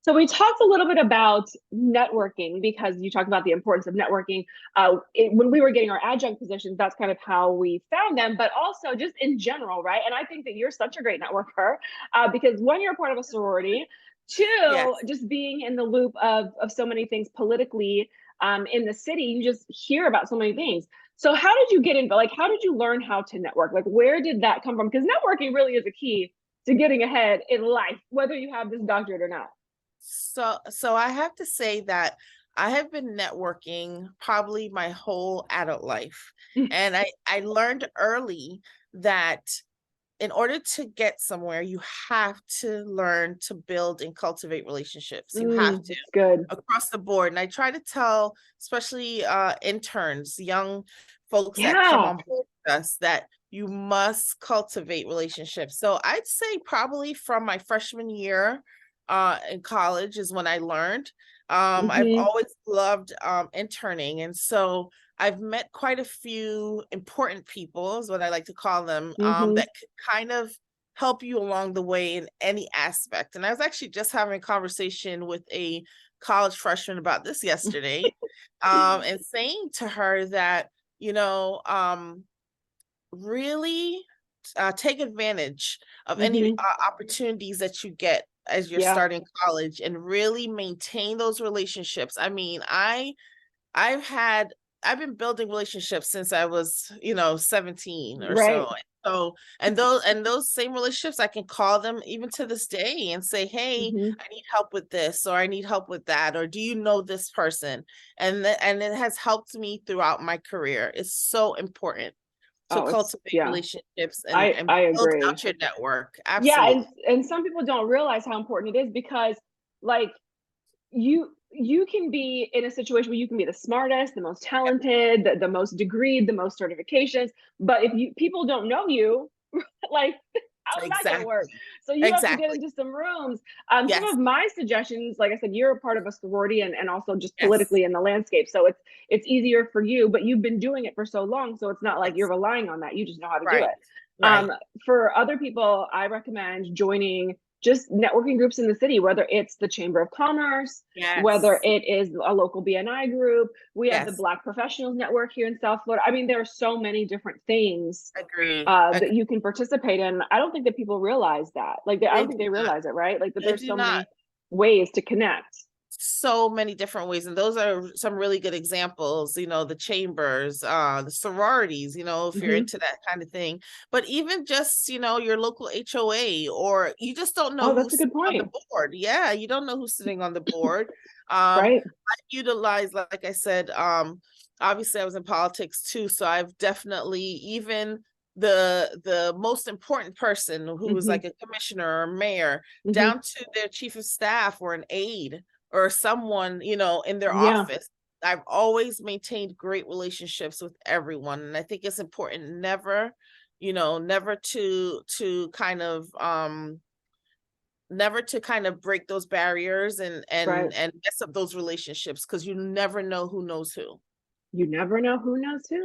So we talked a little bit about networking because you talked about the importance of networking. When we were getting our adjunct positions, that's kind of how we found them, but also just in general, right? And I think that you're such a great networker because one, you're a part of a sorority. Two, Yes. just being in the loop of so many things politically in the city, you just hear about so many things. So how did you get in? Like, how did you learn how to network? Like, where did that come from? Because networking really is a key to getting ahead in life, whether you have this doctorate or not. So I have to say that I have been networking probably my whole adult life. And I learned early that in order to get somewhere, you have to learn to build and cultivate relationships. You have to Good. across the board. And I try to tell, especially interns, young folks that come Yeah. on board with us, that you must cultivate relationships. So I'd say probably from my freshman year in college is when I learned. I've Hmm. always loved interning. And so I've met quite a few important people, is what I like to call them, Hmm. that could kind of help you along the way in any aspect. And I was actually just having a conversation with a college freshman about this yesterday, and saying to her that, you know, really take advantage of any Hmm. opportunities that you get as you're Yeah. starting college and really maintain those relationships. I mean, I've had I've been building relationships since I was, 17 or Right. so. So, and those same relationships, I can call them even to this day and say, "Hey, Hmm. I need help with this, or I need help with that, or do you know this person?" And it has helped me throughout my career. It's so important to Oh, it's cultivate yeah. relationships and I build agree. out your network. Yeah, Absolutely. and some people don't realize how important it is because like you can be in a situation where you can be the smartest, the most Yep. talented, the most degreed, the most certifications, but if you people don't know you, like how's that going to work? Exactly. So you have to get Exactly. into some rooms. Some Yes. of my suggestions, like I said, you're a part of a sorority and also just Yes. politically in the landscape, so it's easier for you, but you've been doing it for so long, so it's not like you're Yes. relying on that, you just know how to do Right. it. Right. For other people, I recommend joining just networking groups in the city, whether it's the Chamber of Commerce, whether Yes. it is a local BNI group. We have the Yes. Black Professionals Network here in South Florida. I mean, there are so many different things Agree. that you can participate in. I don't think that people realize that. I They don't do think they not. realize it, right? Like that They there's do so not. many ways to connect. So many different ways. And those are some really good examples, the chambers, the sororities, if you're Hmm. into that kind of thing. But even just, your local HOA, or you just don't know Oh, that's a who's good on the point. board. Yeah, you don't know who's sitting on the board. Right. I utilize, like I said, obviously I was in politics too. So I've definitely even the most important person who was Hmm. like a commissioner or mayor Hmm. down to their chief of staff or an aide or someone, in their Yeah. office. I've always maintained great relationships with everyone. And I think it's important never to break those barriers and Right. and and mess up those relationships because you never know who knows who. You never know who knows who.